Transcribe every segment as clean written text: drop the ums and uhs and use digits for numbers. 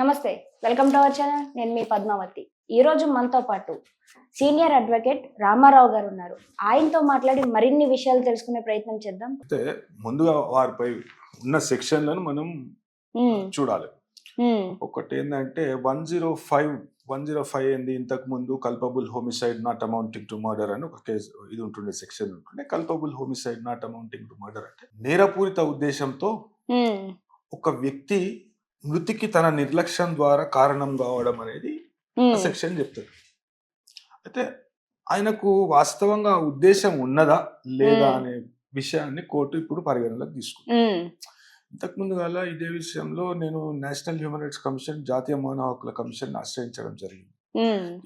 నమస్తే. Welcome to our channel. నేను మీ పద్మావతి. ఈరోజు మనతో పాటు సీనియర్ అడ్వకేట్ రామారావు గారు ఉన్నారు. ఆయనతో మాట్లాడి మరిన్ని విషయాలు తెలుసుకునే ప్రయత్నం చేద్దాం. అయితే ముందుగా వారిపై ఉన్న సెక్షన్లను మనం చూడాలి. ఒకటి ఏంటంటే 105 ఏంది, ఇంతకు ముందు culpable homicide not amounting to murder అని ఒక కేసు ఇది ఉంటుండే, సెక్షన్ ఉంటుండే. Culpable homicide not amounting to murder అంటే నేరపూరిత ఉద్దేశంతో ఒక వ్యక్తి మృతికి తన నిర్లక్ష్యం ద్వారా కారణం కావడం అనేది సెక్షన్ చెప్తుంది. అయితే ఆయనకు వాస్తవంగా ఉద్దేశం ఉన్నదా లేదా అనే విషయాన్ని కోర్టు ఇప్పుడు పరిగణలోకి తీసుకుంది. ఇంతకుముందు గల ఇదే విషయంలో నేను నేషనల్ హ్యూమన్ రైట్స్ కమిషన్, జాతీయ మానవ హక్కుల కమిషన్ ఆశ్రయించడం జరిగింది.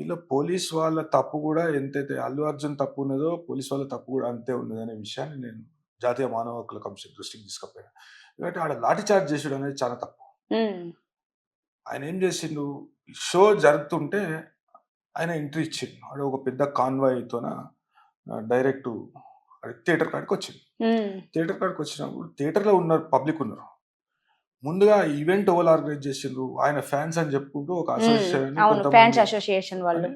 ఇలా పోలీస్ వాళ్ళ తప్పు కూడా ఎంతైతే అల్లు అర్జున్ తప్పు ఉన్నదో పోలీస్ వాళ్ళ తప్పు కూడా అంతే ఉన్నదనే విషయాన్ని నేను జాతీయ మానవ హక్కుల కమిషన్ దృష్టికి తీసుకుపోయాను. ఎందుకంటే ఆడ లాఠీ చార్జ్ చేసుడు అనేది చాలా తప్పు. ఆయన ఏం చేసిండు, షో జరుగుతుంటే ఆయన ఎంట్రీ ఇచ్చిండు. ఆడ ఒక పెద్ద కాన్వాయ్తోన డైరెక్ట్ థియేటర్ కాడికి వచ్చింది. థియేటర్ కాడికి వచ్చినప్పుడు థియేటర్లో ఉన్నారు, పబ్లిక్ ఉన్నారు. ముందుగా ఈవెంట్ ఎవరు ఆర్గనైజ్ చేసిండ్రు, ఆయన ఫ్యాన్స్ అని చెప్పుకుంటూ ఒక అసోసియేషన్ వాళ్ళు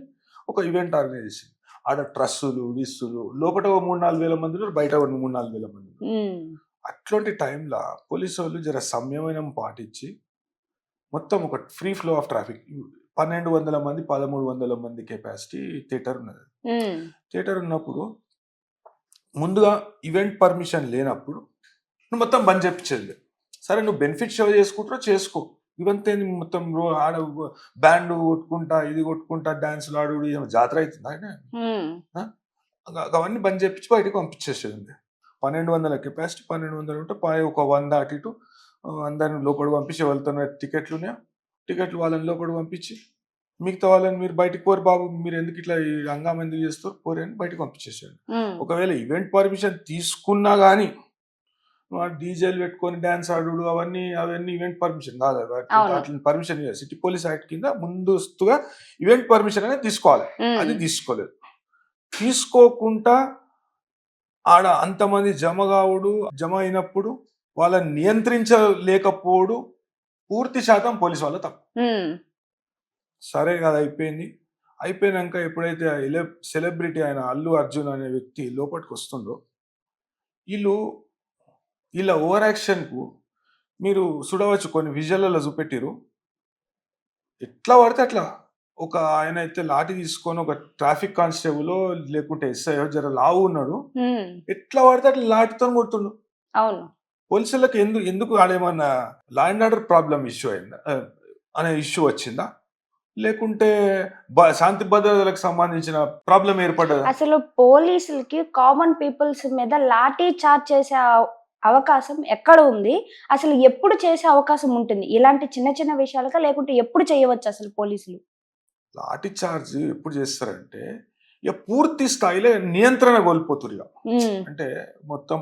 ఒక ఈవెంట్ ఆర్గనైజ్ చేసింది. ఆడ ట్రస్సులు విస్సులు లోపల 3-4 వేల మంది ఉన్నారు, బయట 3-4 వేల మంది ఉన్నారు. అట్లాంటి టైంలో పోలీసు వాళ్ళు జర సంయమనం పాటించి మొత్తం ఒక ఫ్రీ ఫ్లో ఆఫ్ ట్రాఫిక్, 1200 మంది 1300 మంది కెపాసిటీ థియేటర్ ఉన్నది. థియేటర్ ఉన్నప్పుడు ముందుగా ఈవెంట్ పర్మిషన్ లేనప్పుడు నువ్వు మొత్తం బంద్ చెప్పించేది. సరే నువ్వు బెనిఫిట్ షో చేసుకుంటారో చేసుకో, ఇవంతే మొత్తం ఆడ బ్యాండ్ కొట్టుకుంటా ఇది కొట్టుకుంటా డాన్సులు ఆడు జాతర అవుతుంది ఆయన అవన్నీ బంద్ చెప్పించి బయటకు పంపించేసేది. 1200 కెపాసిటీ, 1200 ఉంటే ఒక 100 అటు ఇటు అందరిని లోపల పంపించి వెళ్తున్న టికెట్లు వాళ్ళని లోపల పంపించి మిగతా వాళ్ళని మీరు బయటకు పోరు బాబు, మీరు ఎందుకు ఇట్లా హంగామా ఎందుకు చేస్తారు పోరు అని బయటకు పంపించేసాడు. ఒకవేళ ఈవెంట్ పర్మిషన్ తీసుకున్నా కానీ డీజేలు పెట్టుకొని డాన్స్ ఆడు అవన్నీ ఈవెంట్ పర్మిషన్ కాదు. అట్లా పర్మిషన్ సిటీ పోలీస్ యాక్ట్ కింద ముందస్తుగా ఈవెంట్ పర్మిషన్ అనేది తీసుకోవాలి. అది తీసుకోలేదు. తీసుకోకుండా ఆడ అంతమంది జమ అయినప్పుడు వాళ్ళని నియంత్రించలేకపోవడు పూర్తి శాతం పోలీసు వాళ్ళ తప్పు. సరే కదా, అయిపోయినాక ఎప్పుడైతే సెలబ్రిటీ ఆయన అల్లు అర్జున్ అనే వ్యక్తి లోపలికి వస్తుండో వీళ్ళ ఓవర్ యాక్షన్కు మీరు చూడవచ్చు, కొన్ని విజువల్లో చూపెట్టిరు. ఎట్లా పడితే అట్లా ఒక ఆయన అయితే లాఠీ తీసుకొని ఒక ట్రాఫిక్ కానిస్టేబుల్ లేకుంటే ఎస్ఐ జర లావు ఉన్నాడు, ఎట్లా పడితే అట్లా లాఠీతో కొడుతుండు. అవును, పోలీసులకు ఎందుకు ఆడేమన్నా law and order problem issue అయిందా అనే ఇష్యూ వచ్చిందా, లేకుంటే శాంతి భద్రతలకు సంబంధించిన ప్రాబ్లం ఏర్పడ్డదా? అసలు పోలీసులకి కామన్ పీపుల్స్ మీద లాఠీ చార్జ్ చేసే అవకాశం ఎక్కడ ఉంది? అసలు ఎప్పుడు చేసే అవకాశం ఉంటుంది? ఇలాంటి చిన్న చిన్న విషయాలుగా లేకుంటే ఎప్పుడు చేయవచ్చు అసలు పోలీసులు? లాఠీ చార్జ్ ఎప్పుడు చేస్తారంటే ఇక పూర్తి స్థాయిలో నియంత్రణ కోల్పోతున్నారు. అంటే మొత్తం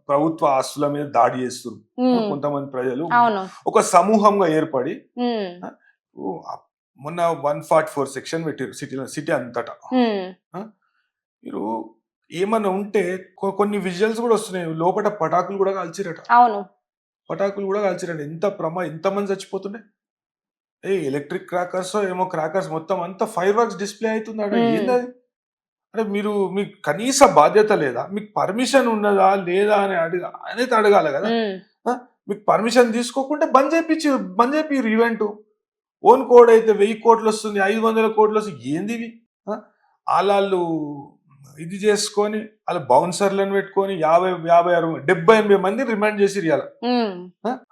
ప్రభుత్వ ఆస్తుల మీద దాడి చేస్తున్నారు కొంతమంది ప్రజలు ఒక సమూహంగా ఏర్పడి. మొన్న 144 సెక్షన్ పెట్టారు సిటీ అంతటా. మీరు ఏమన్నా ఉంటే కొన్ని విజువల్స్ కూడా వస్తున్నాయి, లోపల పటాకులు కూడా కాల్చిరట. ఎంతమంది చచ్చిపోతుండే. ఎలక్ట్రిక్ క్రాకర్స్ ఏమో క్రాకర్స్ మొత్తం అంతా ఫైర్ వర్క్స్ డిస్ప్లే అవుతుంది. ఏంటది? అంటే మీకు కనీస బాధ్యత లేదా? మీకు పర్మిషన్ ఉన్నదా లేదా అని అనేది అడగాలి కదా. మీకు పర్మిషన్ తీసుకోకుంటే బంద్ చేపి ఈవెంట్ ఓన్ కోడ్ అయితే 1000 కోట్లు వస్తుంది, 500 కోట్లు వస్తుంది. ఏంది ఇవి? వాళ్ళు ఇది చేసుకొని వాళ్ళ బౌన్సర్లను పెట్టుకొని 50-60-70-80 మంది రిమాండ్ చేసి ఇవ్వాలి.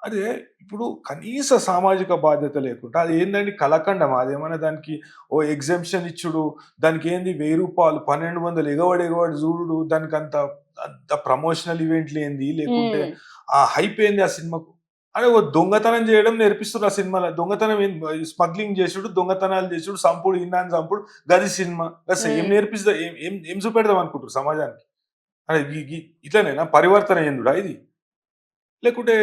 అదే ఇప్పుడు కనీస సామాజిక బాధ్యత లేకుండా అది ఏందండి కలకండం. అదేమన్నా దానికి ఓ ఎగ్జామ్షన్ ఇచ్చుడు, దానికి ఏంది 1000 రూపాయలు 1200 ఎగవాడు చూడు, దానికి అంత ప్రమోషనల్ ఈవెంట్లు ఏంది, లేకుంటే ఆ హైప్ ఏంది ఆ సినిమాకు. అదే ఓ దొంగతనం చేయడం నేర్పిస్తున్నారు ఆ సినిమాలో. దొంగతనం స్మగ్లింగ్ చేసుడు, దొంగతనాలు చేసుడు, సంపుడు, ఇన్నాన్ని సంపుడు, గది సినిమా. ఏం నేర్పిస్తా, ఏం చూపెడదాం అనుకుంటారు సమాజానికి? అదే ఇట్లనేనా పరివర్తన ఎందుడా ఇది? లేకుంటే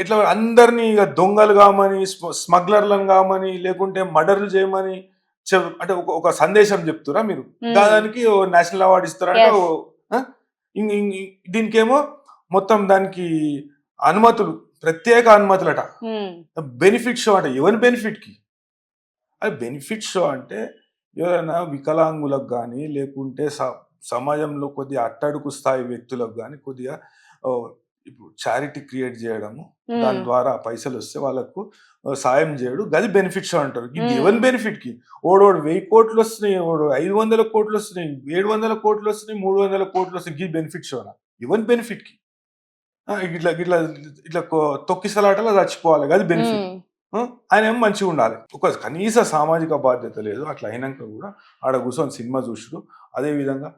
ఎట్లా అందరినీ ఇక దొంగలు కామని, స్మగ్లర్లను కామని, లేకుంటే మర్డర్లు చేయమని అంటే ఒక సందేశం చెప్తురా మీరు? దానికి నేషనల్ అవార్డు ఇస్తారంటే దీనికేమో మొత్తం దానికి అనుమతులు ప్రత్యేక అనుమతులట, ఉమ్, బెనిఫిట్ షో అంట. ఎవరి బెనిఫిట్ కి? అది బెనిఫిట్ షో అంటే ఎవరైనా వికలాంగులకు కానీ లేకుంటే సమాజంలో కొద్దిగా అట్టడుగు స్థాయి వ్యక్తులకు కానీ కొద్దిగా ఓ, ఇప్పుడు చారిటీ క్రియేట్ చేయడము, దాని ఉమ్, ద్వారా పైసలు వస్తే వాళ్ళకు సాయం చేయడు, గది బెనిఫిట్ షో అంటారు. ఇది ఉమ్, ఎవరి బెనిఫిట్ కి? ఓడోడు 1000 కోట్లు వస్తున్నాయి, ఓడు 500 కోట్లు వస్తున్నాయి, 700 కోట్లు వస్తున్నాయి, 300 కోట్లు వస్తున్నాయి, ఈ బెనిఫిట్ షోనా? ఎవరి బెనిఫిట్ కి? ఇట్లా ఇట్లా ఇట్లా తొక్కిసలాటలో చచ్చిపోవాలి, గది బెనిఫిట్. ఉమ్, ఆయన ఏమో మంచిగా ఉండాలి. ఒక కనీస సామాజిక బాధ్యత లేదు. అట్లా అయినాక కూడా ఆడ కూర్చొని సినిమా చూసుడు. అదేవిధంగా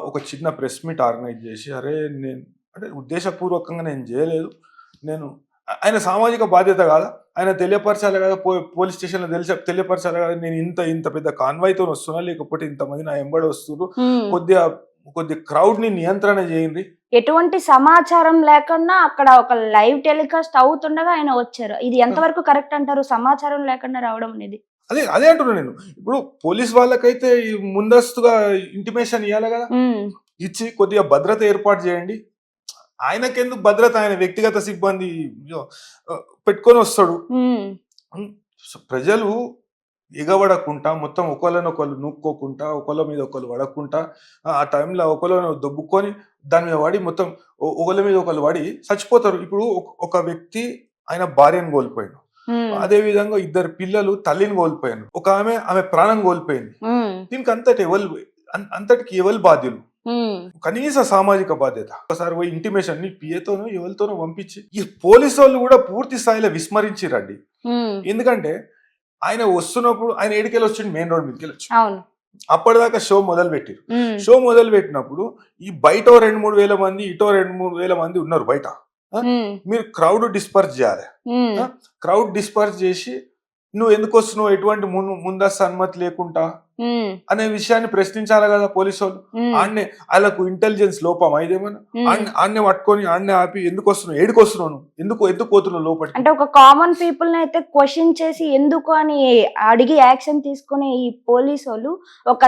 ఒక చిన్న ప్రెస్ మీట్ ఆర్గనైజ్ చేసి, అరే నేను అంటే ఉద్దేశపూర్వకంగా నేను చేయలేదు, నేను ఆయన సామాజిక బాధ్యత కాదా? ఆయన తెలియపరచాలి కదా, పోలీస్ స్టేషన్లో తెలియపరచాలి కదా, నేను ఇంత ఇంత పెద్ద కాన్వాయ్తో వస్తున్నా, లేకపోతే ఇంతమంది నా ఎంబడి వస్తున్నారు, ఉమ్. కొద్ది క్రౌడ్ ని నియంత్రణ చేయండి. ఎటువంటి సమాచారం లేకుండా అక్కడ ఒక లైవ్ టెలికాస్ట్ అవుతుండగా ఆయన వచ్చారు. ఇది ఎంతవరకు కరెక్ట్ అంటారు? సమాచారం లేకుండా రావడం అనేది. అదే అంటున్నా నేను. ఇప్పుడు పోలీస్ వాళ్ళకైతే ఈ ముందస్తుగా ఇంటిమేషన్ ఇవ్వాలి కదా, ఉమ్, ఇచ్చి కొద్దిగా భద్రత ఏర్పాటు చేయండి. ఆయనకెందుకు భద్రత? ఆయన వ్యక్తిగత సిబ్బంది పెట్టుకొని వస్తాడు. ఉమ్, సో ప్రజలు ఎగబడకుండా, మొత్తం ఒకళ్ళనొకళ్ళు నూక్కోకుండా, ఒకళ్ళ మీద ఒకళ్ళు పడకుండా, ఆ టైంలో ఒకళ్ళని దొబ్బుకొని దాని మీద పడి మొత్తం ఒకళ్ళ మీద ఒకళ్ళు పడి చచ్చిపోతారు. ఇప్పుడు ఒక వ్యక్తి ఆయన భార్యను కోల్పోయాడు, ఉమ్, అదే విధంగా 2 పిల్లలు తల్లిని కోల్పోయాను, ఒక ఆమె ప్రాణం కోల్పోయింది. ఉమ్, దీనికి అంతటికి ఎవరు బాధ్యులు? ఉమ్, కనీస సామాజిక బాధ్యత. ఒకసారి పోయి ఇంటిమేషన్ ని పిఏతోనో ఎవరితోనో పంపించి, ఈ పోలీసు వాళ్ళు కూడా పూర్తి స్థాయిలో విస్మరించిరండి. ఉమ్. ఎందుకంటే ఆయన వస్తున్నప్పుడు ఆయన ఏడికెళ్ళి వచ్చిండు, మెయిన్ రోడ్ మీదకి వెళ్ళొచ్చు. అవును. అప్పటిదాకా షో మొదలు పెట్టారు. ఉమ్, షో మొదలు పెట్టినప్పుడు ఈ బయట 2-3 వేల మంది, ఇటో 2-3 వేల మంది ఉన్నారు బయట. ఉమ్, మీరు క్రౌడ్ డిస్పర్స్ చేయాలి. ఉమ్, క్రౌడ్ డిస్పర్స్ చేసి నువ్వు ఎందుకు వస్తున్నావు, ఎటువంటి ముందస్తు అనుమతి లేకుండా ఉమ్, అనే విషయాన్ని ప్రశ్నించాలి కదా పోలీసు వాళ్ళు. ఉమ్, ఆడనే వాళ్ళకు ఇంటెలిజెన్స్ లోపం ఇదేమన్నా? ఆడనే పట్టుకొని ఆడనే ఆపి, ఎందుకు వస్తున్నావు, ఏడికి వస్తున్నావు, ఎందుకు పోతున్నావు లోపలికి? అంటే ఒక కామన్ పీపుల్ ని అయితే క్వశ్చన్ చేసి ఎందుకు అని అడిగి యాక్షన్ తీసుకునే ఈ పోలీసు వాళ్ళు ఒక